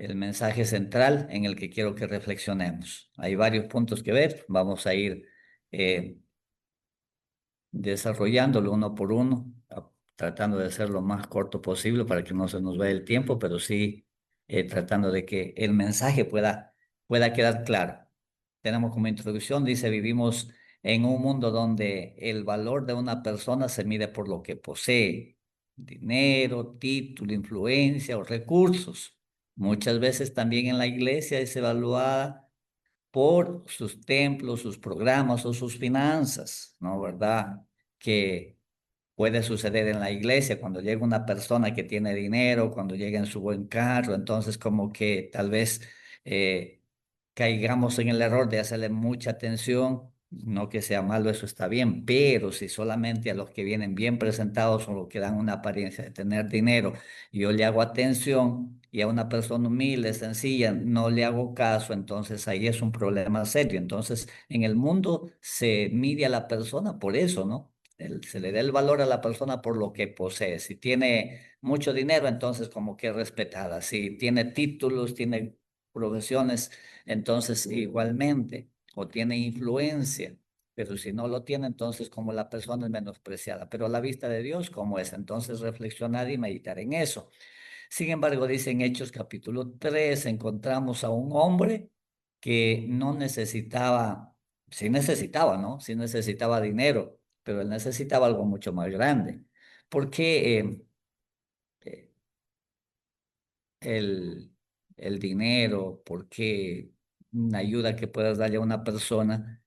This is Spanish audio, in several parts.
el mensaje central en el que quiero que reflexionemos. Hay varios puntos que ver, vamos a ir eh, desarrollándolo uno por uno, tratando de ser lo más corto posible para que no se nos vaya el tiempo, pero sí tratando de que el mensaje pueda quedar claro. Tenemos como introducción, dice, vivimos en un mundo donde el valor de una persona se mide por lo que posee, dinero, título, influencia o recursos. Muchas veces también en la iglesia es evaluada por sus templos, sus programas o sus finanzas, ¿no? ¿Verdad? Que puede suceder en la iglesia cuando llega una persona que tiene dinero, cuando llega en su buen carro, entonces como que tal vez caigamos en el error de hacerle mucha atención. No que sea malo, eso está bien, pero si solamente a los que vienen bien presentados o los que dan una apariencia de tener dinero, yo le hago atención y a una persona humilde, sencilla, no le hago caso, entonces ahí es un problema serio. Entonces, en el mundo se mide a la persona por eso, ¿no? Se le da el valor a la persona por lo que posee. Si tiene mucho dinero, entonces como que es respetada. Si tiene títulos, tiene profesiones, entonces igualmente, o tiene influencia, pero si no lo tiene, entonces como la persona es menospreciada. Pero a la vista de Dios, ¿cómo es? Entonces reflexionar y meditar en eso. Sin embargo, dice en Hechos capítulo 3 encontramos a un hombre que no necesitaba, sí necesitaba, ¿no? Sí necesitaba dinero, pero él necesitaba algo mucho más grande. Porque eh, el, el dinero, porque una ayuda que puedas darle a una persona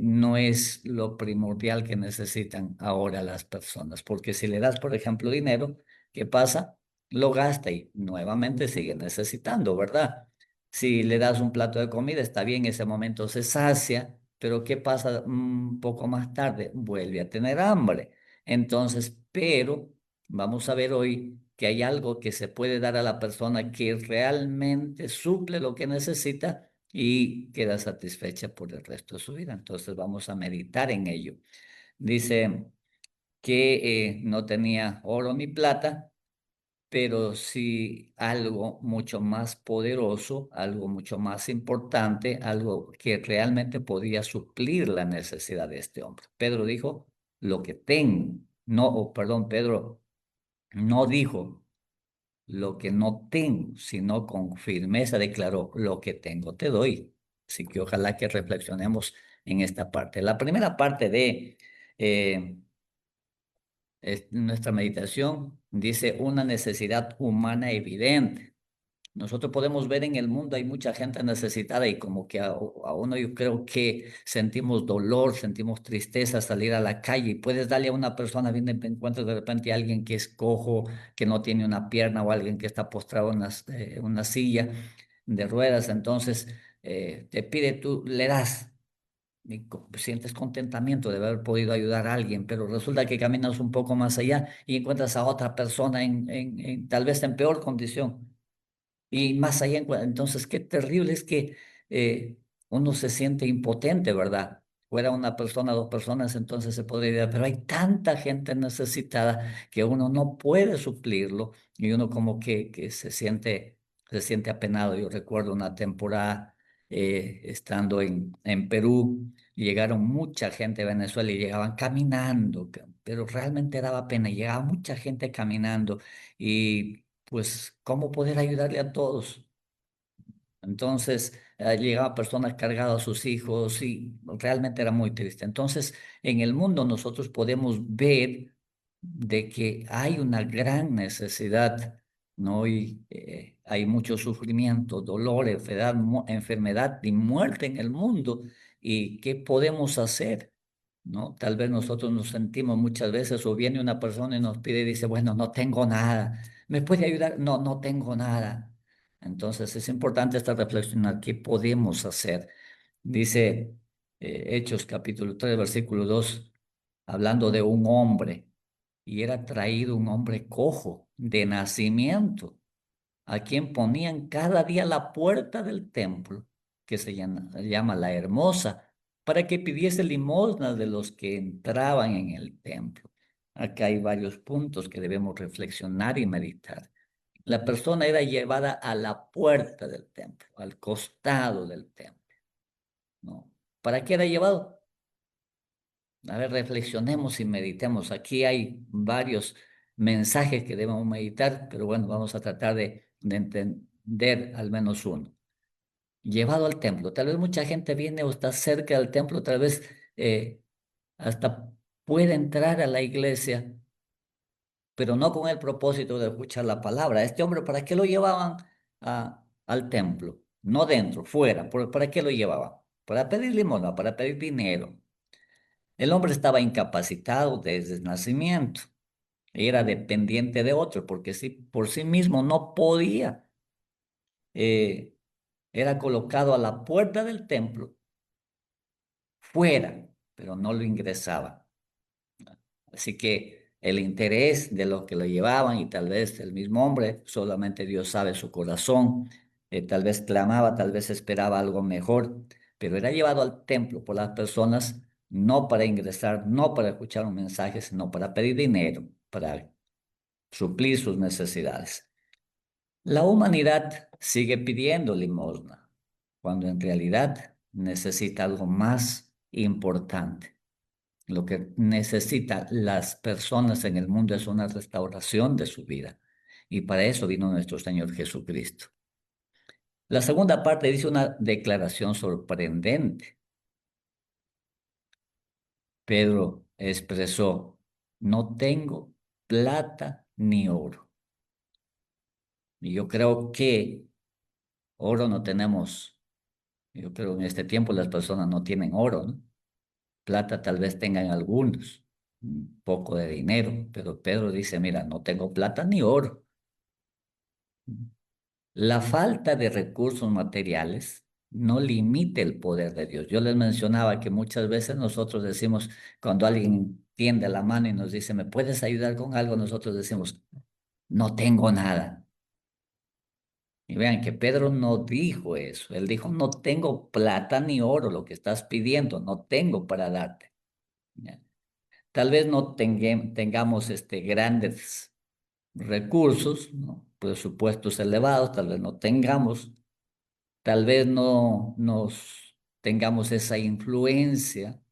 no es lo primordial que necesitan ahora las personas. Porque si le das, por ejemplo, dinero, ¿qué pasa? Lo gasta y nuevamente sigue necesitando, ¿verdad? Si le das un plato de comida, está bien, en ese momento se sacia, pero ¿qué pasa un poco más tarde? Vuelve a tener hambre. Entonces, pero vamos a ver hoy que hay algo que se puede dar a la persona que realmente suple lo que necesita y queda satisfecha por el resto de su vida. Entonces vamos a meditar en ello. Dice que no tenía oro ni plata, pero sí algo mucho más poderoso, algo mucho más importante, algo que realmente podía suplir la necesidad de este hombre. Pedro dijo, lo que tengo, no, perdón, Pedro no dijo lo que no tengo, sino con firmeza declaró, lo que tengo te doy. Así que ojalá que reflexionemos en esta parte. La primera parte de eh, nuestra meditación dice una necesidad humana evidente. Nosotros podemos ver en el mundo hay mucha gente necesitada y como que a uno yo creo que sentimos dolor, sentimos tristeza salir a la calle y puedes darle a una persona, viene, te encuentras de repente a alguien que es cojo, que no tiene una pierna o alguien que está postrado en una silla de ruedas, entonces te pide, tú le das y sientes contentamiento de haber podido ayudar a alguien, pero resulta que caminas un poco más allá y encuentras a otra persona tal vez en peor condición y más allá, entonces, qué terrible es que eh, uno se siente impotente, ¿verdad? Fuera una persona, dos personas, entonces se podría decir, pero hay tanta gente necesitada que uno no puede suplirlo y uno como que se siente apenado. Yo recuerdo una temporada estando en Perú, llegaron mucha gente de Venezuela y llegaban caminando, pero realmente daba pena, llegaba mucha gente caminando y pues, ¿cómo poder ayudarle a todos? Entonces, llegaban personas cargadas a sus hijos y realmente era muy triste. Entonces, en el mundo nosotros podemos ver de que hay una gran necesidad, ¿no? Y hay mucho sufrimiento, dolor, enfermedad y muerte en el mundo. ¿Y qué podemos hacer? ¿No? Tal vez nosotros nos sentimos muchas veces o viene una persona y nos pide y dice, bueno, no tengo nada. ¿Me puede ayudar? No, no tengo nada. Entonces es importante esta reflexionar qué podemos hacer. Dice Hechos capítulo 3 versículo 2 hablando de un hombre, y era traído un hombre cojo de nacimiento, a quien ponían cada día a la puerta del templo, que llama la Hermosa, para que pidiese limosnas de los que entraban en el templo. Acá hay varios puntos que debemos reflexionar y meditar. La persona era llevada a la puerta del templo, al costado del templo, ¿no? ¿Para qué era llevado? A ver, reflexionemos y meditemos. Aquí hay varios mensajes que debemos meditar, pero bueno, vamos a tratar de entender al menos uno. Llevado al templo. Tal vez mucha gente viene o está cerca del templo, tal vez hasta puede entrar a la iglesia, pero no con el propósito de escuchar la palabra. Este hombre, ¿para qué lo llevaban al templo? No dentro, fuera. ¿Para qué lo llevaban? Para pedir limosna, para pedir dinero. El hombre estaba incapacitado desde el nacimiento. Era dependiente de otro, porque si por sí mismo no podía. eh, Era colocado a la puerta del templo, fuera, pero no lo ingresaba. Así que el interés de los que lo llevaban y tal vez el mismo hombre, solamente Dios sabe su corazón, tal vez clamaba, tal vez esperaba algo mejor, pero era llevado al templo por las personas no para ingresar, no para escuchar un mensaje, sino para pedir dinero, para suplir sus necesidades. La humanidad sigue pidiendo limosna, cuando en realidad necesita algo más importante. Lo que necesitan las personas en el mundo es una restauración de su vida. Y para eso vino nuestro Señor Jesucristo. La segunda parte dice una declaración sorprendente. Pedro expresó, no tengo plata ni oro. Y yo creo que oro no tenemos. Yo creo que en este tiempo las personas no tienen oro, ¿no? Plata tal vez tengan algunos, un poco de dinero, pero Pedro dice, mira, no tengo plata ni oro. La falta de recursos materiales no limita el poder de Dios. Yo les mencionaba que muchas veces nosotros decimos, cuando alguien tiende la mano y nos dice, ¿me puedes ayudar con algo? Nosotros decimos, no tengo nada. Y vean que Pedro no dijo eso. Él dijo, no tengo plata ni oro, lo que estás pidiendo, no tengo para darte. ¿Ya? Tal vez no tengamos grandes recursos, ¿no? Presupuestos elevados, tal vez no tengamos. Tal vez no nos tengamos esa influencia,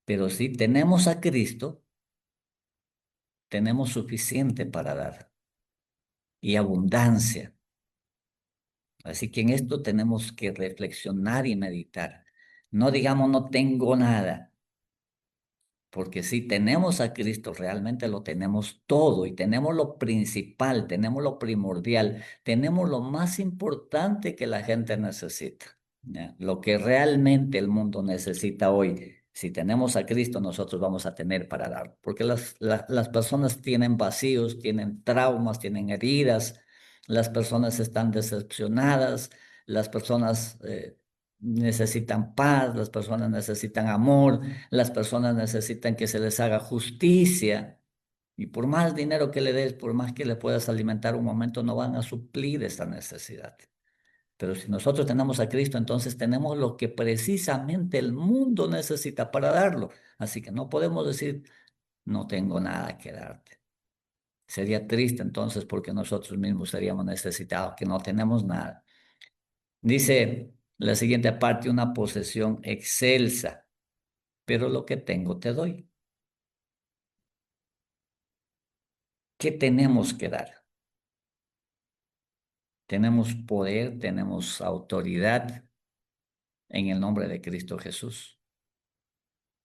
pero si tenemos a Cristo, tenemos suficiente para dar y abundancia. Así que en esto tenemos que reflexionar y meditar. No digamos no tengo nada, porque si tenemos a Cristo, realmente lo tenemos todo y tenemos lo principal, tenemos lo primordial, tenemos lo más importante que la gente necesita. ¿Ya? Lo que realmente el mundo necesita hoy. Si tenemos a Cristo, nosotros vamos a tener para dar, porque las personas tienen vacíos, tienen traumas, tienen heridas, las personas están decepcionadas, las personas necesitan paz, las personas necesitan amor, las personas necesitan que se les haga justicia. Y por más dinero que le des, por más que le puedas alimentar un momento, no van a suplir esa necesidad. Pero si nosotros tenemos a Cristo, entonces tenemos lo que precisamente el mundo necesita para darlo. Así que no podemos decir, no tengo nada que darte. Sería triste entonces porque nosotros mismos seríamos necesitados, que no tenemos nada. Dice la siguiente parte, una posesión excelsa, pero lo que tengo te doy. ¿Qué tenemos que dar? Tenemos poder, tenemos autoridad en el nombre de Cristo Jesús,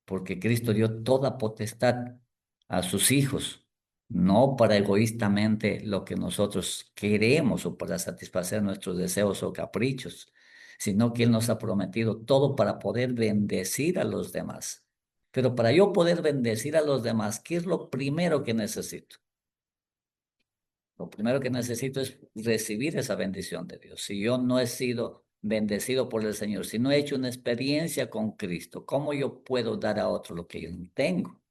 porque Cristo dio toda potestad a sus hijos, no para egoístamente lo que nosotros queremos o para satisfacer nuestros deseos o caprichos, sino que Él nos ha prometido todo para poder bendecir a los demás. Pero para yo poder bendecir a los demás, ¿qué es lo primero que necesito? Lo primero que necesito es recibir esa bendición de Dios. Si yo no he sido bendecido por el Señor, si no he hecho una experiencia con Cristo, ¿cómo yo puedo dar a otro lo que yo no tengo?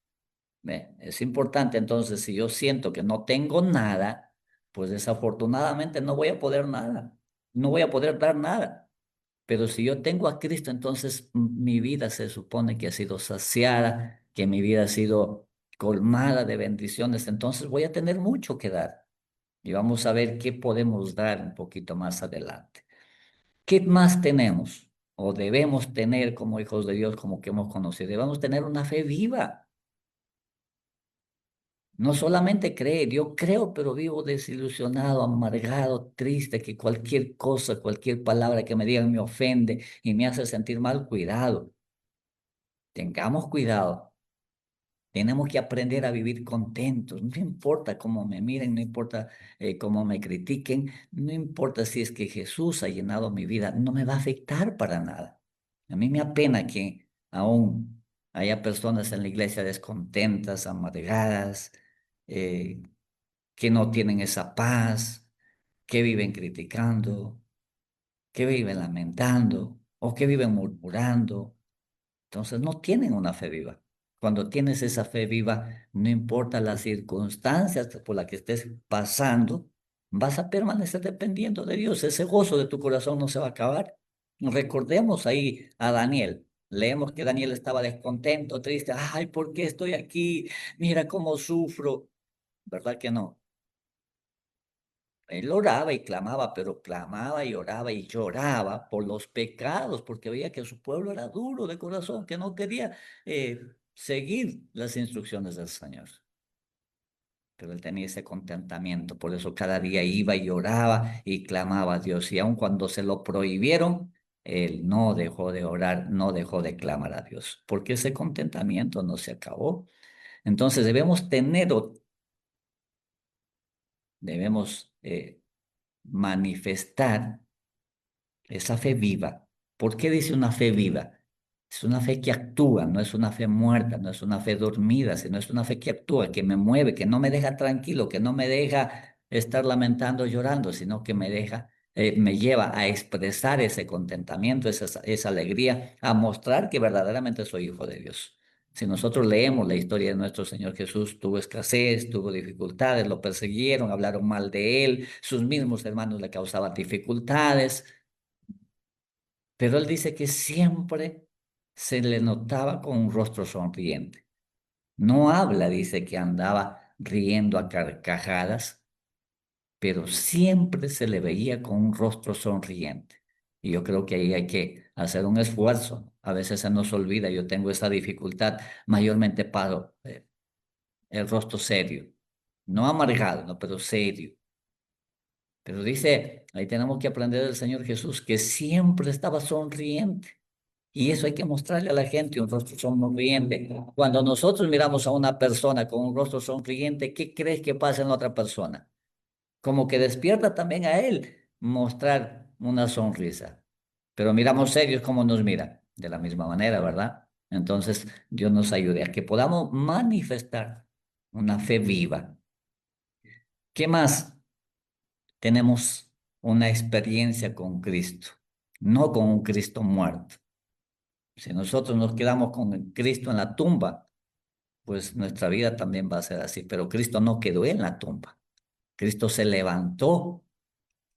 ¿Ve? Es importante entonces, si yo siento que no tengo nada, pues desafortunadamente no voy a poder nada, no voy a poder dar nada. Pero si yo tengo a Cristo, entonces mi vida se supone que ha sido saciada, que mi vida ha sido colmada de bendiciones, entonces voy a tener mucho que dar. y vamos a ver qué podemos dar un poquito más adelante. ¿Qué más tenemos o debemos tener como hijos de Dios, como que hemos conocido? Debemos tener una fe viva. No solamente creer, yo creo, pero vivo desilusionado, amargado, triste, que cualquier cosa, cualquier palabra que me digan me ofende y me hace sentir mal. Cuidado, tengamos cuidado. Tenemos que aprender a vivir contentos. No importa cómo me miren, no importa cómo me critiquen, no importa si es que Jesús ha llenado mi vida, no me va a afectar para nada. A mí me apena que aún haya personas en la iglesia descontentas, amargadas, eh, que no tienen esa paz, que viven criticando, que viven lamentando o que viven murmurando. Entonces no tienen una fe viva. Cuando tienes esa fe viva, no importa las circunstancias por las que estés pasando, vas a permanecer dependiendo de Dios. Ese gozo de tu corazón no se va a acabar. Recordemos ahí a Daniel. Leemos que Daniel estaba descontento, triste. Ay, ¿por qué estoy aquí? Mira cómo sufro. ¿Verdad que no? Él oraba y clamaba, pero clamaba y oraba y lloraba por los pecados, porque veía que su pueblo era duro de corazón, que no quería seguir las instrucciones del Señor. Pero él tenía ese contentamiento, por eso cada día iba y oraba y clamaba a Dios. Y aun cuando se lo prohibieron, él no dejó de orar, no dejó de clamar a Dios, porque ese contentamiento no se acabó. Entonces debemos tener o debemos manifestar esa fe viva. ¿Por qué dice una fe viva? Es una fe que actúa, no es una fe muerta, no es una fe dormida, sino es una fe que actúa, que me mueve, que no me deja tranquilo, que no me deja estar lamentando, llorando, sino que me deja, me lleva a expresar ese contentamiento, esa alegría, a mostrar que verdaderamente soy hijo de Dios. Si nosotros leemos la historia de nuestro Señor Jesús, tuvo escasez, tuvo dificultades, lo persiguieron, hablaron mal de él, sus mismos hermanos le causaban dificultades, pero él dice que siempre se le notaba con un rostro sonriente. No habla, dice que andaba riendo a carcajadas, pero siempre se le veía con un rostro sonriente. Y yo creo que ahí hay que hacer un esfuerzo. A veces se nos olvida, yo tengo esa dificultad, mayormente para el rostro serio, no amargado, no, pero serio. Pero dice, ahí tenemos que aprender del Señor Jesús, que siempre estaba sonriente. Y eso hay que mostrarle a la gente, un rostro sonriente. Cuando nosotros miramos a una persona con un rostro sonriente, ¿qué crees que pasa en la otra persona? Como que despierta también a él mostrar una sonrisa. Pero miramos serios como nos mira, de la misma manera, ¿verdad? Entonces, Dios nos ayude a que podamos manifestar una fe viva. ¿Qué más? Tenemos una experiencia con Cristo, no con un Cristo muerto. Si nosotros nos quedamos con Cristo en la tumba, pues nuestra vida también va a ser así. Pero Cristo no quedó en la tumba. Cristo se levantó.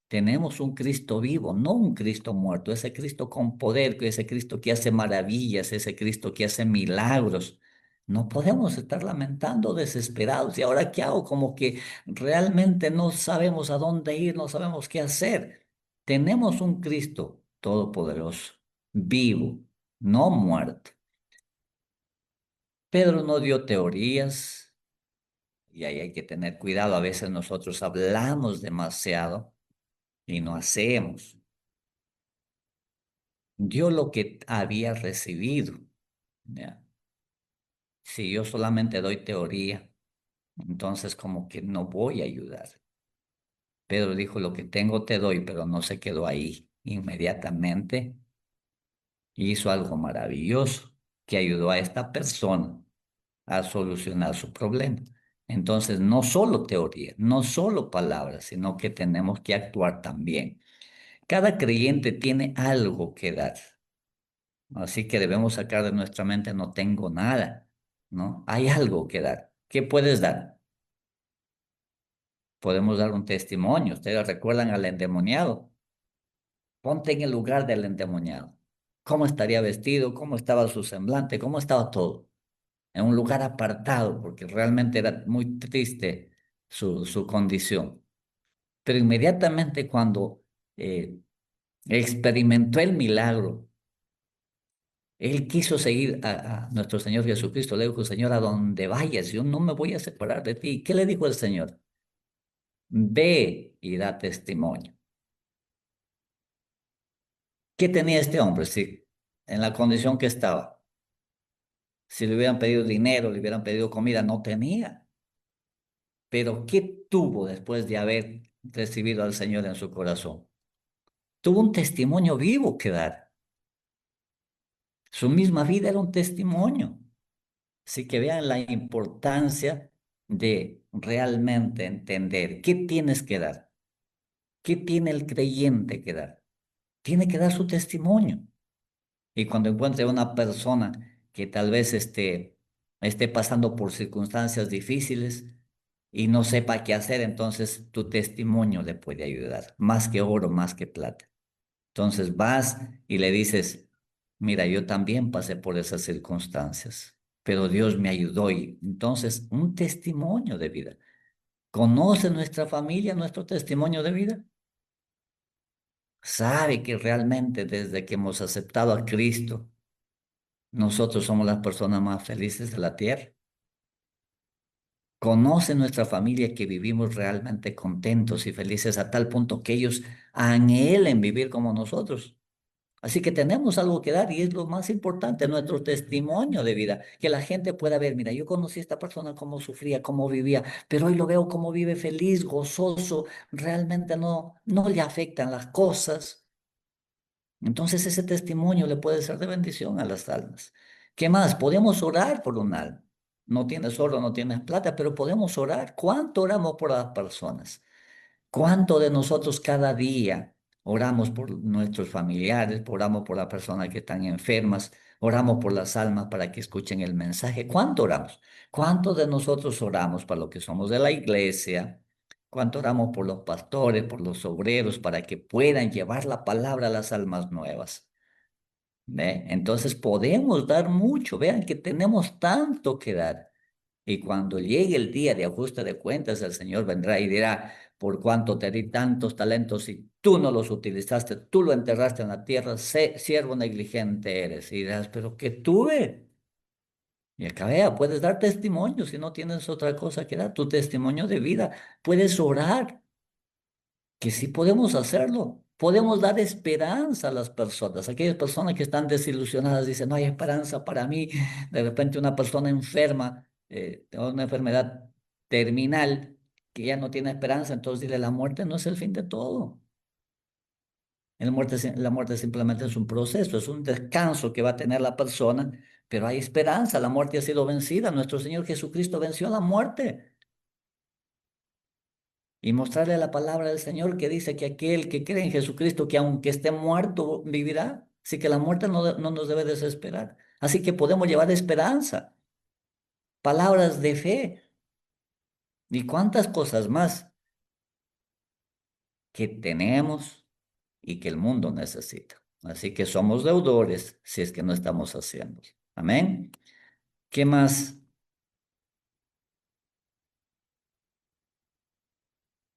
Tenemos un Cristo vivo, no un Cristo muerto. Ese Cristo con poder, ese Cristo que hace maravillas, ese Cristo que hace milagros. No podemos estar lamentando, desesperados. ¿Y ahora qué hago? Como que realmente no sabemos a dónde ir, no sabemos qué hacer. Tenemos un Cristo todopoderoso, vivo, no muerto. Pedro no dio teorías y ahí hay que tener cuidado. A veces nosotros hablamos demasiado y no hacemos. Dio lo que había recibido. ¿Ya? Si yo solamente doy teoría, entonces como que no voy a ayudar. Pedro dijo, lo que tengo te doy, pero no se quedó ahí. Inmediatamente hizo algo maravilloso que ayudó a esta persona a solucionar su problema. Entonces, no solo teoría, no solo palabras, sino que tenemos que actuar también. Cada creyente tiene algo que dar, así que debemos sacar de nuestra mente, no tengo nada, ¿no? Hay algo que dar. ¿Qué puedes dar? Podemos dar un testimonio. Ustedes recuerdan al endemoniado. Ponte en el lugar del endemoniado. ¿Cómo estaría vestido? ¿Cómo estaba su semblante? ¿Cómo estaba todo? En un lugar apartado, porque realmente era muy triste su condición. Pero inmediatamente cuando eh, experimentó el milagro, él quiso seguir a nuestro Señor Jesucristo. Le dijo, Señor, a donde vayas, yo no me voy a separar de ti. ¿Qué le dijo el Señor? Ve y da testimonio. ¿Qué tenía este hombre? Sí, en la condición que estaba. Si le hubieran pedido dinero, le hubieran pedido comida, no tenía. Pero ¿qué tuvo después de haber recibido al Señor en su corazón? Tuvo un testimonio vivo que dar. Su misma vida era un testimonio. Así que vean la importancia de realmente entender qué tienes que dar, qué tiene el creyente que dar. Tiene que dar su testimonio. Y cuando encuentre una persona que tal vez esté pasando por circunstancias difíciles y no sepa qué hacer, entonces tu testimonio le puede ayudar, más que oro, más que plata. Entonces vas y le dices, mira, yo también pasé por esas circunstancias, pero Dios me ayudó y entonces un testimonio de vida. ¿Conoce nuestra familia nuestro testimonio de vida? ¿Sabe que realmente desde que hemos aceptado a Cristo, nosotros somos las personas más felices de la tierra? ¿Conoce nuestra familia que vivimos realmente contentos y felices a tal punto que ellos anhelen vivir como nosotros? Así que tenemos algo que dar y es lo más importante, nuestro testimonio de vida, que la gente pueda ver, mira, yo conocí a esta persona cómo sufría, cómo vivía, pero hoy lo veo cómo vive feliz, gozoso, realmente no le afectan las cosas. Entonces ese testimonio le puede ser de bendición a las almas. ¿Qué más? Podemos orar por un alma. No tienes oro, no tienes plata, pero podemos orar. ¿Cuánto oramos por las personas? ¿Cuánto de nosotros cada día oramos por nuestros familiares, oramos por las personas que están enfermas, oramos por las almas para que escuchen el mensaje? ¿Cuánto oramos? ¿Cuánto de nosotros oramos para lo que somos de la iglesia? ¿Cuánto oramos por los pastores, por los obreros, para que puedan llevar la palabra a las almas nuevas? ¿Ve? Entonces podemos dar mucho. Vean que tenemos tanto que dar. Y cuando llegue el día de ajuste de cuentas, el Señor vendrá y dirá, por cuánto te di tantos talentos y tú no los utilizaste, tú lo enterraste en la tierra, siervo negligente eres. Y dirás, pero ¿qué tuve? Y acá vea, puedes dar testimonio si no tienes otra cosa que dar, tu testimonio de vida. Puedes orar, que sí podemos hacerlo. Podemos dar esperanza a las personas. Aquellas personas que están desilusionadas dicen, no hay esperanza para mí. De repente una persona enferma, de una enfermedad terminal, que ya no tiene esperanza, entonces dile, la muerte no es el fin de todo. La muerte simplemente es un proceso, es un descanso que va a tener la persona, pero hay esperanza. La muerte ha sido vencida. Nuestro Señor Jesucristo venció la muerte. Y mostrarle la palabra del Señor que dice que aquel que cree en Jesucristo, que aunque esté muerto, vivirá. Así que la muerte no nos debe desesperar. Así que podemos llevar esperanza, palabras de fe y cuántas cosas más que tenemos y que el mundo necesita. Así que somos deudores si es que no estamos haciendo. Amén. ¿Qué más?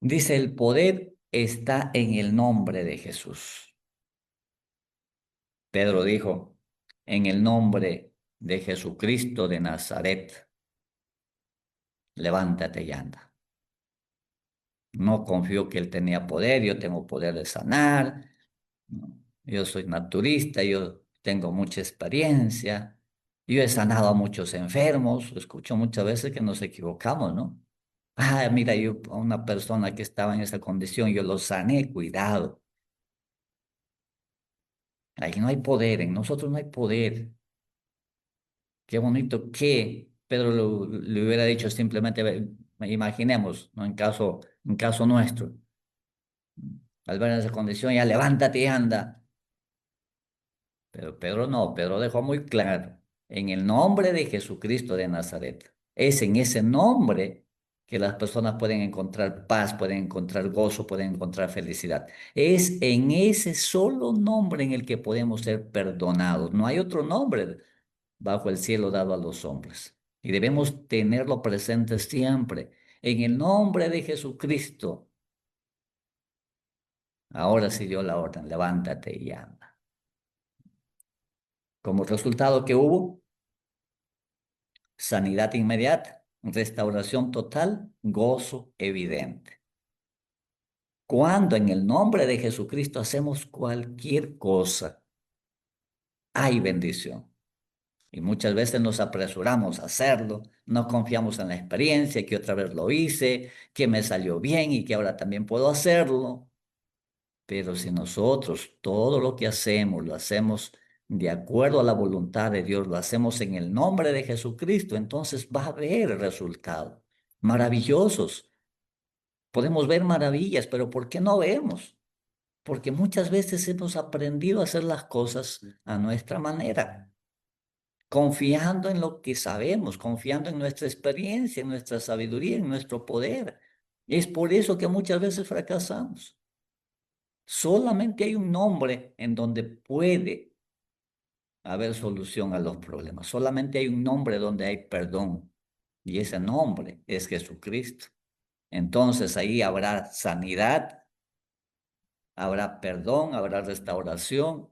Dice, el poder está en el nombre de Jesús. Pedro dijo, en el nombre de Jesucristo de Nazaret, levántate y anda. No confío que él tenía poder, yo tengo poder de sanar, ¿no? Yo soy naturista, yo tengo mucha experiencia, yo he sanado a muchos enfermos, escucho muchas veces que nos equivocamos, ¿no? Ah, mira, yo a una persona que estaba en esa condición, yo lo sané, cuidado. Ahí no hay poder, en nosotros no hay poder. Qué bonito que Pedro le hubiera dicho simplemente, imaginemos, ¿no? En caso nuestro, al ver esa condición, ya levántate y anda. Pero Pedro no, Pedro dejó muy claro, en el nombre de Jesucristo de Nazaret. Es en ese nombre que las personas pueden encontrar paz, pueden encontrar gozo, pueden encontrar felicidad. Es en ese solo nombre en el que podemos ser perdonados. No hay otro nombre bajo el cielo dado a los hombres. Y debemos tenerlo presente siempre. En el nombre de Jesucristo, Ahora sí dio la orden, levántate y anda. Como resultado que hubo, sanidad inmediata, restauración total, gozo evidente. Cuando en el nombre de Jesucristo hacemos cualquier cosa, hay bendición. Y muchas veces nos apresuramos a hacerlo, no confiamos en la experiencia, que otra vez lo hice, que me salió bien y que ahora también puedo hacerlo. Pero si nosotros todo lo que hacemos lo hacemos de acuerdo a la voluntad de Dios, lo hacemos en el nombre de Jesucristo, entonces va a haber resultados maravillosos. Podemos ver maravillas, pero ¿por qué no vemos? Porque muchas veces hemos aprendido a hacer las cosas a nuestra manera, confiando en lo que sabemos, confiando en nuestra experiencia, en nuestra sabiduría, en nuestro poder. Es por eso que muchas veces fracasamos. Solamente hay un nombre en donde puede haber solución a los problemas. Solamente hay un nombre donde hay perdón. Y ese nombre es Jesucristo. Entonces ahí habrá sanidad, habrá perdón, habrá restauración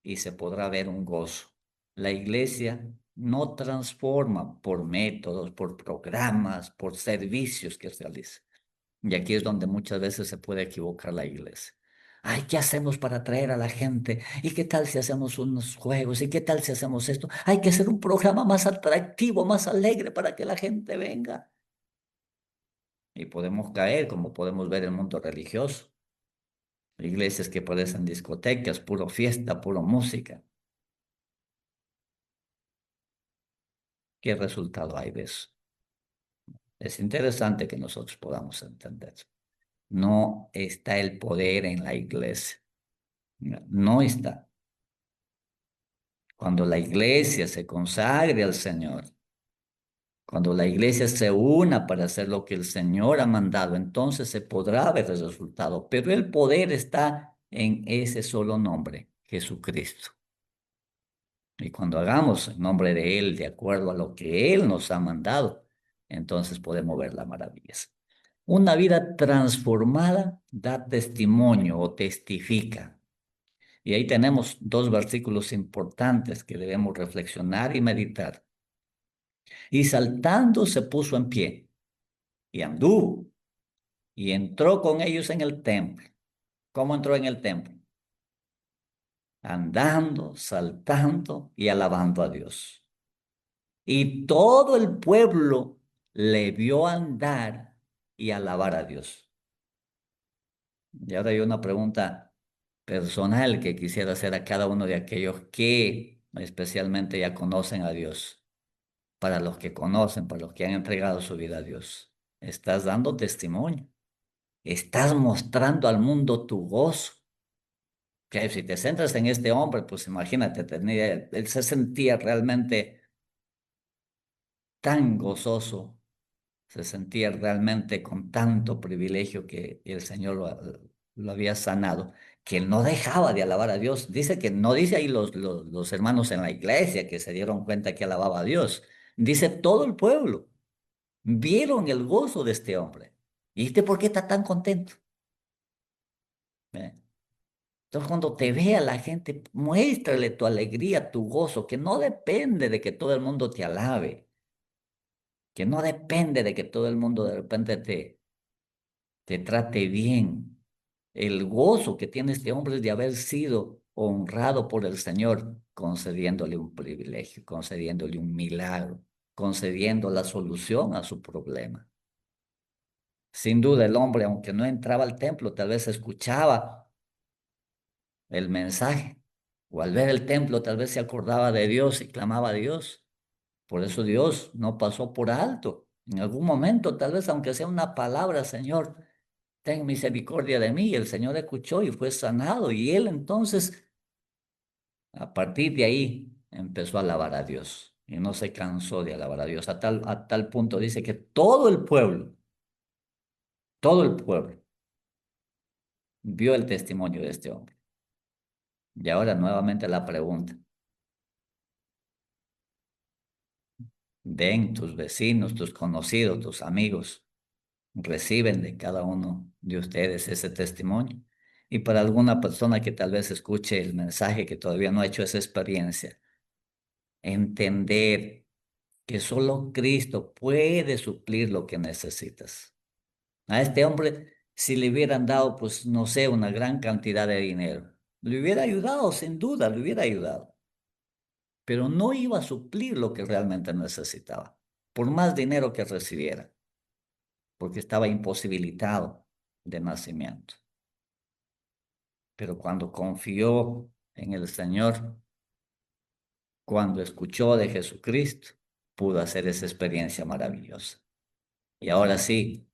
y se podrá ver un gozo. La iglesia no transforma por métodos, por programas, por servicios que realiza. Y aquí es donde muchas veces se puede equivocar la iglesia. Ay, ¿qué hacemos para atraer a la gente? ¿Y qué tal si hacemos unos juegos? ¿Y qué tal si hacemos esto? Hay que hacer un programa más atractivo, más alegre para que la gente venga. Y podemos caer, como podemos ver el mundo religioso. Iglesias que parecen discotecas, puro fiesta, puro música. ¿Qué resultado hay de eso? Es interesante que nosotros podamos entender. No está el poder en la iglesia. No está. Cuando la iglesia se consagre al Señor, cuando la iglesia se una para hacer lo que el Señor ha mandado, entonces se podrá ver el resultado. Pero el poder está en ese solo nombre, Jesucristo. Y cuando hagamos en nombre de Él, de acuerdo a lo que Él nos ha mandado, entonces podemos ver las maravillas. Una vida transformada da testimonio o testifica. Y ahí tenemos dos versículos importantes que debemos reflexionar y meditar. Y saltando se puso en pie y anduvo y entró con ellos en el templo. ¿Cómo entró en el templo? Andando, saltando y alabando a Dios. Y todo el pueblo le vio andar y alabar a Dios. Y ahora hay una pregunta personal que quisiera hacer a cada uno de aquellos que especialmente ya conocen a Dios. Para los que conocen, para los que han entregado su vida a Dios. Estás dando testimonio. Estás mostrando al mundo tu gozo. Que si te centras en este hombre, pues imagínate, él se sentía realmente tan gozoso, se sentía realmente con tanto privilegio que el Señor lo había sanado, que él no dejaba de alabar a Dios. Dice que no dice ahí los hermanos en la iglesia que se dieron cuenta que alababa a Dios. Dice todo el pueblo. Vieron el gozo de este hombre. ¿Y este por qué está tan contento? ¿Eh? Entonces, cuando te vea la gente, muéstrale tu alegría, tu gozo, que no depende de que todo el mundo te alabe, que no depende de que todo el mundo de repente te trate bien. El gozo que tiene este hombre es de haber sido honrado por el Señor, concediéndole un privilegio, concediéndole un milagro, concediendo la solución a su problema. Sin duda el hombre, aunque no entraba al templo, tal vez escuchaba el mensaje, o al ver el templo tal vez se acordaba de Dios y clamaba a Dios. Por eso Dios no pasó por alto. En algún momento, tal vez aunque sea una palabra, Señor, ten misericordia de mí. El Señor escuchó y fue sanado. Y él entonces, a partir de ahí, empezó a alabar a Dios. Y no se cansó de alabar a Dios. A tal punto dice que todo el pueblo vio el testimonio de este hombre. Y ahora nuevamente la pregunta. Ven tus vecinos, tus conocidos, tus amigos, reciben de cada uno de ustedes ese testimonio. Y para alguna persona que tal vez escuche el mensaje que todavía no ha hecho esa experiencia, entender que solo Cristo puede suplir lo que necesitas. A este hombre, si le hubieran dado, pues no sé, una gran cantidad de dinero, le hubiera ayudado, sin duda, le hubiera ayudado, pero no iba a suplir lo que realmente necesitaba, por más dinero que recibiera, porque estaba imposibilitado de nacimiento. Pero cuando confió en el Señor, cuando escuchó de Jesucristo, pudo hacer esa experiencia maravillosa. Y ahora sí,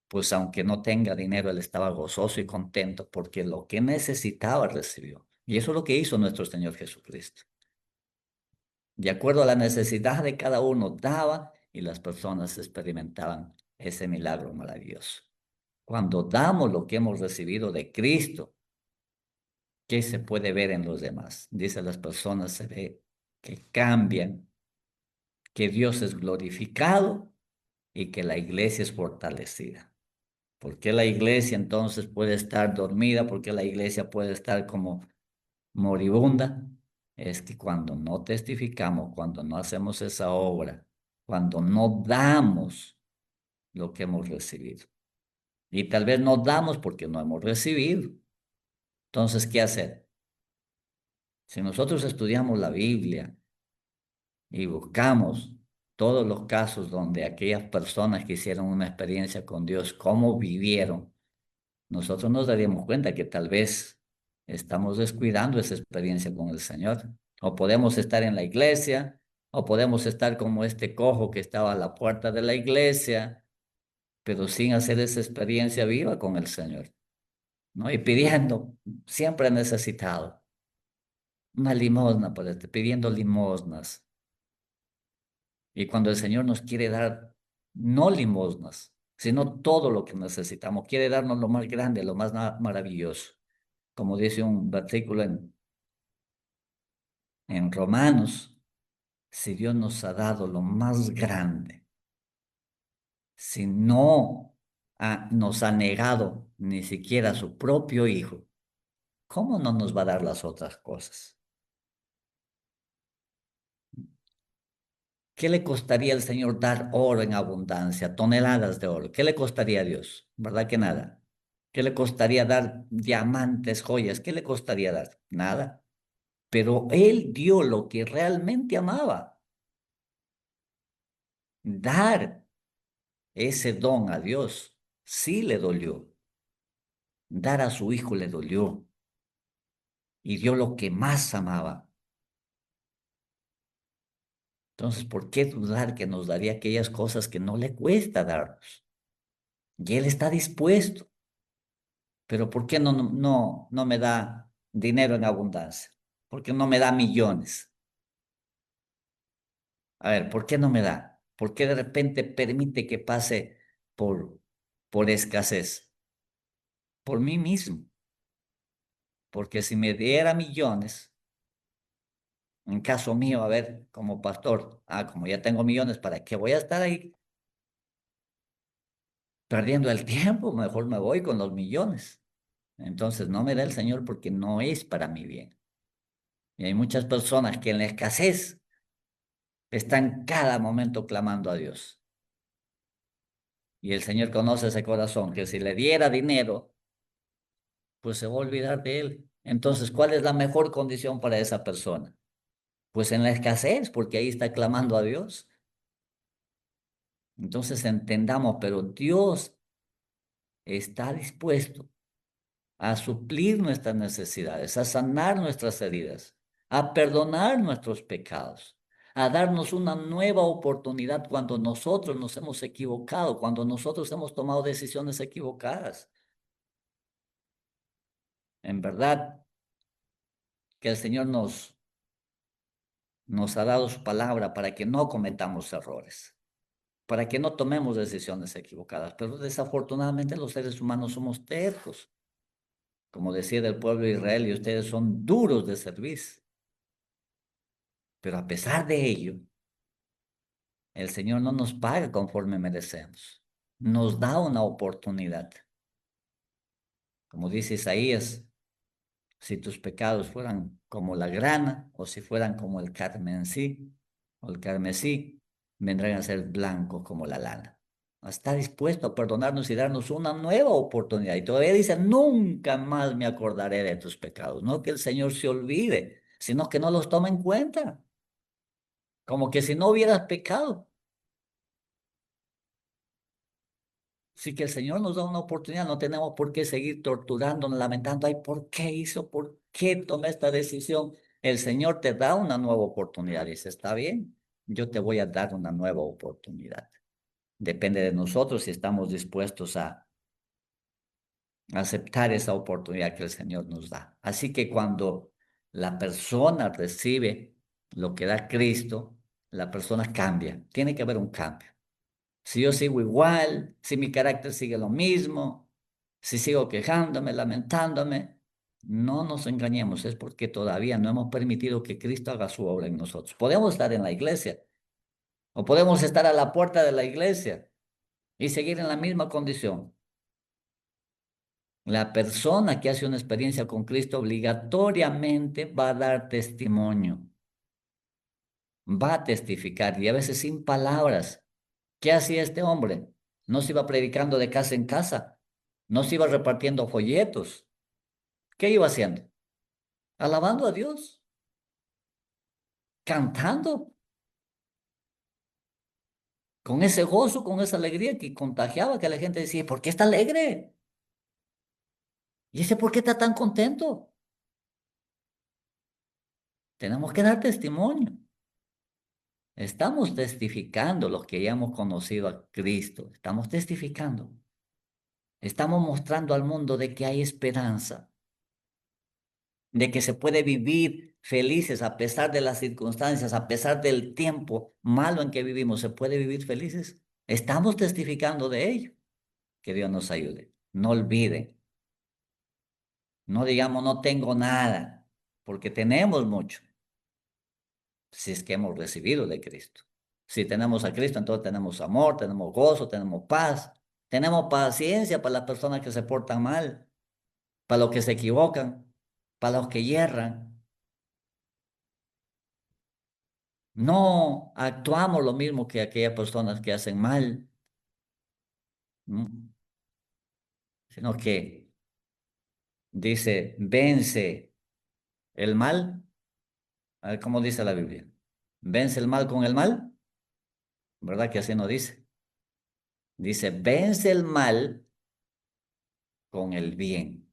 pues aunque no tenga dinero, él estaba gozoso y contento porque lo que necesitaba recibió. Y eso es lo que hizo nuestro Señor Jesucristo. De acuerdo a la necesidad de cada uno, daba y las personas experimentaban ese milagro maravilloso. Cuando damos lo que hemos recibido de Cristo, ¿qué se puede ver en los demás? Dice, las personas se ve que cambian, que Dios es glorificado y que la iglesia es fortalecida. ¿Por qué la iglesia entonces puede estar dormida? ¿Por qué la iglesia puede estar como moribunda? Es que cuando no testificamos, cuando no hacemos esa obra, cuando no damos lo que hemos recibido. Y tal vez no damos porque no hemos recibido. Entonces, ¿qué hacer? Si nosotros estudiamos la Biblia y buscamos todos los casos donde aquellas personas que hicieron una experiencia con Dios, cómo vivieron, nosotros nos daríamos cuenta que tal vez estamos descuidando esa experiencia con el Señor. O podemos estar en la iglesia, o podemos estar como este cojo que estaba a la puerta de la iglesia, pero sin hacer esa experiencia viva con el Señor, ¿no? Y pidiendo, siempre necesitado, una limosna, pidiendo limosnas. Y cuando el Señor nos quiere dar, no limosnas, sino todo lo que necesitamos, quiere darnos lo más grande, lo más maravilloso. Como dice un versículo en Romanos, si Dios nos ha dado lo más grande, si no nos ha negado ni siquiera a su propio Hijo, ¿cómo no nos va a dar las otras cosas? ¿Qué le costaría al Señor dar oro en abundancia, toneladas de oro? ¿Qué le costaría a Dios? ¿Verdad que nada? ¿Qué le costaría dar diamantes, joyas? ¿Qué le costaría dar? Nada. Pero Él dio lo que realmente amaba, dar ese don a Dios. Sí le dolió. Dar a su hijo le dolió y dio lo que más amaba. Entonces, ¿por qué dudar que nos daría aquellas cosas que no le cuesta darnos? Y Él está dispuesto. Pero ¿por qué no me da dinero en abundancia? ¿Por qué no me da millones? A ver, ¿por qué no me da? ¿Por qué de repente permite que pase por, por escasez? Por mí mismo. Porque si me diera millones, en caso mío, a ver, como pastor, como ya tengo millones, ¿para qué voy a estar ahí perdiendo el tiempo? Mejor me voy con los millones. Entonces no me da el Señor porque no es para mi bien. Y hay muchas personas que en la escasez están cada momento clamando a Dios. Y el Señor conoce ese corazón, que si le diera dinero, pues se va a olvidar de él. Entonces, ¿cuál es la mejor condición para esa persona? Pues en la escasez, porque ahí está clamando a Dios. Entonces entendamos, pero Dios está dispuesto a suplir nuestras necesidades, a sanar nuestras heridas, a perdonar nuestros pecados, a darnos una nueva oportunidad cuando nosotros nos hemos equivocado, cuando nosotros hemos tomado decisiones equivocadas. En verdad que el Señor nos ha dado su palabra para que no cometamos errores, para que no tomemos decisiones equivocadas, pero desafortunadamente los seres humanos somos tercos, como decía el pueblo de Israel, y ustedes son duros de servicio. Pero a pesar de ello, el Señor no nos paga conforme merecemos. Nos da una oportunidad. Como dice Isaías, si tus pecados fueran como la grana o si fueran como el carmesí o el carmesí, vendrán a ser blancos como la lana. Está dispuesto a perdonarnos y darnos una nueva oportunidad. Y todavía dice, nunca más me acordaré de tus pecados. No que el Señor se olvide, sino que no los tome en cuenta. Como que si no hubieras pecado. Sí que el Señor nos da una oportunidad, no tenemos por qué seguir torturándonos, lamentando, ay, ¿por qué hizo? ¿Por qué tomé esta decisión? El Señor te da una nueva oportunidad. Dice, está bien, yo te voy a dar una nueva oportunidad. Depende de nosotros si estamos dispuestos a aceptar esa oportunidad que el Señor nos da. Así que cuando la persona recibe lo que da Cristo, la persona cambia. Tiene que haber un cambio. Si yo sigo igual, si mi carácter sigue lo mismo, si sigo quejándome, lamentándome, no nos engañemos, es porque todavía no hemos permitido que Cristo haga su obra en nosotros. Podemos estar en la iglesia o podemos estar a la puerta de la iglesia y seguir en la misma condición. La persona que hace una experiencia con Cristo obligatoriamente va a dar testimonio, va a testificar y a veces sin palabras. ¿Qué hacía este hombre? No se iba predicando de casa en casa, no se iba repartiendo folletos. ¿Qué iba haciendo? Alabando a Dios, cantando, con ese gozo, con esa alegría que contagiaba, que la gente decía, ¿por qué está alegre? ¿Y ese por qué está tan contento? Tenemos que dar testimonio. Estamos testificando los que ya hemos conocido a Cristo. Estamos testificando. Estamos mostrando al mundo de que hay esperanza, de que se puede vivir felices a pesar de las circunstancias, a pesar del tiempo malo en que vivimos, se puede vivir felices. Estamos testificando de ello. Que Dios nos ayude. No olviden, no digamos no tengo nada, porque tenemos mucho, si es que hemos recibido de Cristo. Si tenemos a Cristo, entonces tenemos amor, tenemos gozo, tenemos paz, tenemos paciencia para las personas que se portan mal, para los que se equivocan, para los que yerran. No actuamos lo mismo que aquellas personas que hacen mal, ¿no? Sino que dice, vence el mal. A ver cómo dice la Biblia. Vence el mal con el mal, ¿verdad que así no dice? Dice, vence el mal con el bien.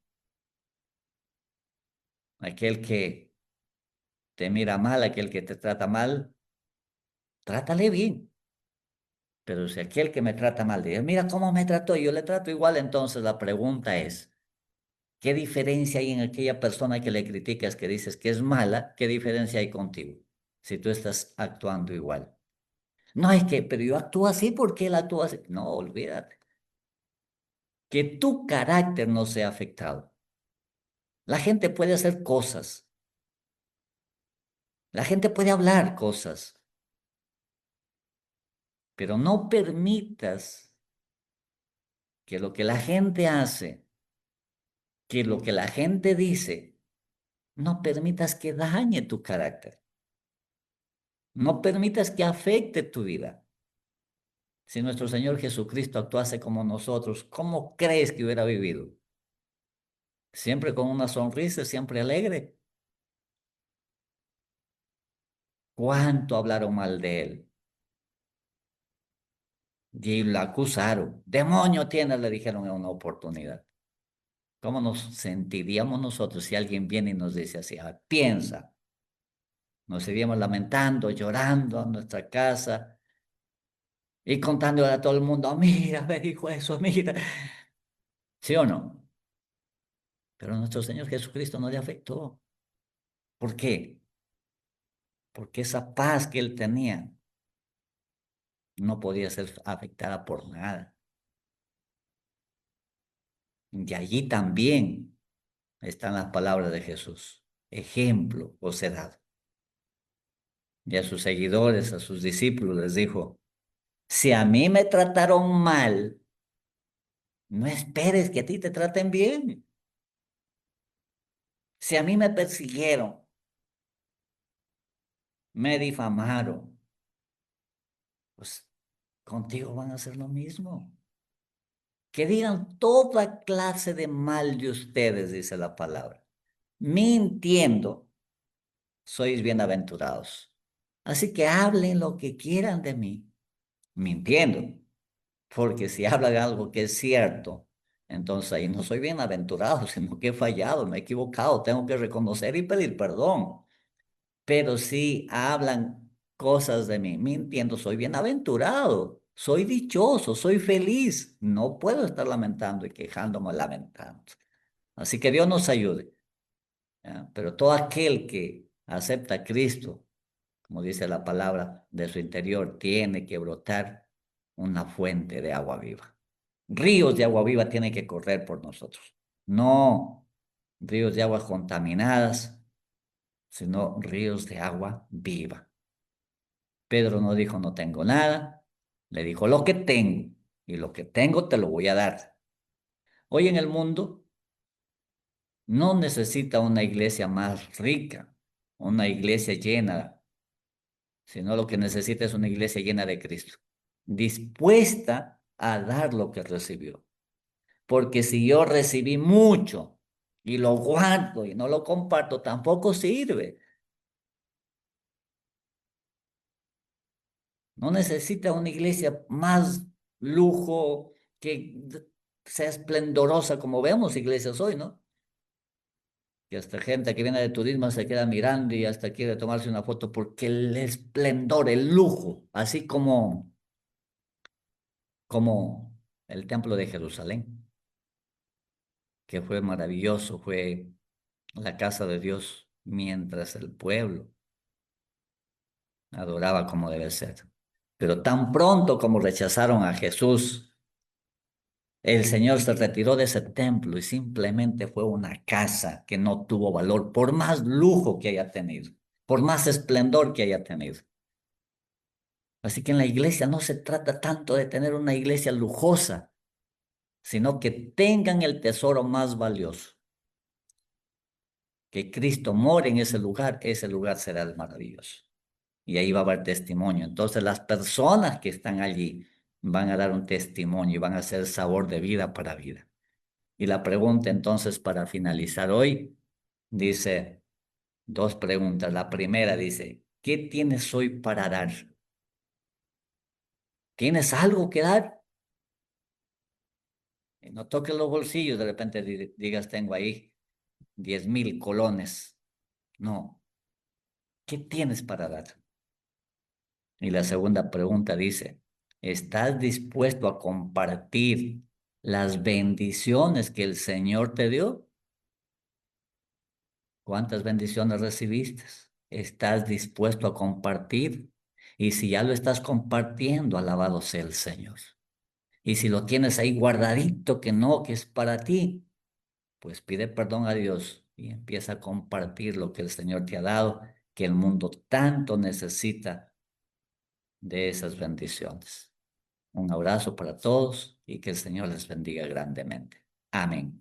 Aquel que te mira mal, aquel que te trata mal, trátale bien. Pero si aquel que me trata mal dice, mira cómo me trató, yo le trato igual, entonces la pregunta es, ¿qué diferencia hay en aquella persona que le criticas, que dices que es mala? ¿Qué diferencia hay contigo? Si tú estás actuando igual. No es que, pero yo actúo así porque él actúa así. No, olvídate. Que tu carácter no sea afectado. La gente puede hacer cosas, la gente puede hablar cosas, pero no permitas que lo que la gente hace, que lo que la gente dice, no permitas que dañe tu carácter. No permitas que afecte tu vida. Si nuestro Señor Jesucristo actuase como nosotros, ¿cómo crees que hubiera vivido? Siempre con una sonrisa, siempre alegre. ¿Cuánto hablaron mal de él? Y lo acusaron. Demonio tiene, le dijeron en una oportunidad. ¿Cómo nos sentiríamos nosotros si alguien viene y nos dice así? Ah, piensa, nos iríamos lamentando, llorando a nuestra casa y contándole a todo el mundo, mira, me dijo eso, mira. ¿Sí o no? Pero nuestro Señor Jesucristo no le afectó. ¿Por qué? Porque esa paz que él tenía no podía ser afectada por nada. Y allí también están las palabras de Jesús. Ejemplo os he dado. Y a sus seguidores, a sus discípulos les dijo, si a mí me trataron mal, no esperes que a ti te traten bien. Si a mí me persiguieron, me difamaron, pues contigo van a hacer lo mismo. Que digan toda clase de mal de ustedes, dice la palabra. Mintiendo, sois bienaventurados. Así que hablen lo que quieran de mí, mintiendo. Porque si hablan algo que es cierto, entonces ahí no soy bienaventurado, sino que he fallado, me he equivocado, tengo que reconocer y pedir perdón. Pero si hablan cosas de mí, mintiendo, soy bienaventurado, soy dichoso, soy feliz. No puedo estar lamentando y quejándome, lamentando. Así que Dios nos ayude. ¿Ya? Pero todo aquel que acepta a Cristo, como dice la palabra, de su interior, tiene que brotar una fuente de agua viva. Ríos de agua viva tienen que correr por nosotros. No ríos de aguas contaminadas, sino ríos de agua viva. Pedro no dijo no tengo nada, le dijo lo que tengo y lo que tengo te lo voy a dar. Hoy en el mundo no necesita una iglesia más rica, una iglesia llena, sino lo que necesita es una iglesia llena de Cristo, dispuesta a dar lo que recibió. Porque si yo recibí mucho y lo guardo y no lo comparto, tampoco sirve. No necesita una iglesia más lujo, que sea esplendorosa como vemos iglesias hoy, ¿no? Que hasta gente que viene de turismo se queda mirando y hasta quiere tomarse una foto porque el esplendor, el lujo, así como el templo de Jerusalén, que fue maravilloso, fue la casa de Dios mientras el pueblo adoraba como debe ser. Pero tan pronto como rechazaron a Jesús, el Señor se retiró de ese templo y simplemente fue una casa que no tuvo valor, por más lujo que haya tenido, por más esplendor que haya tenido. Así que en la iglesia no se trata tanto de tener una iglesia lujosa, sino que tengan el tesoro más valioso. Que Cristo more en ese lugar será el maravilloso. Y ahí va a haber testimonio. Entonces las personas que están allí van a dar un testimonio y van a hacer sabor de vida para vida. Y la pregunta entonces para finalizar hoy dice, dos preguntas. La primera dice, ¿qué tienes hoy para dar? ¿Tienes algo que dar? Y no toques los bolsillos, de repente digas, tengo ahí 10,000 colones. No, ¿qué tienes para dar? Y la segunda pregunta dice, ¿estás dispuesto a compartir las bendiciones que el Señor te dio? ¿Cuántas bendiciones recibiste? ¿Estás dispuesto a compartir? Y si ya lo estás compartiendo, alabado sea el Señor. Y si lo tienes ahí guardadito, que no, que es para ti, pues pide perdón a Dios y empieza a compartir lo que el Señor te ha dado, que el mundo tanto necesita de esas bendiciones. Un abrazo para todos y que el Señor les bendiga grandemente. Amén.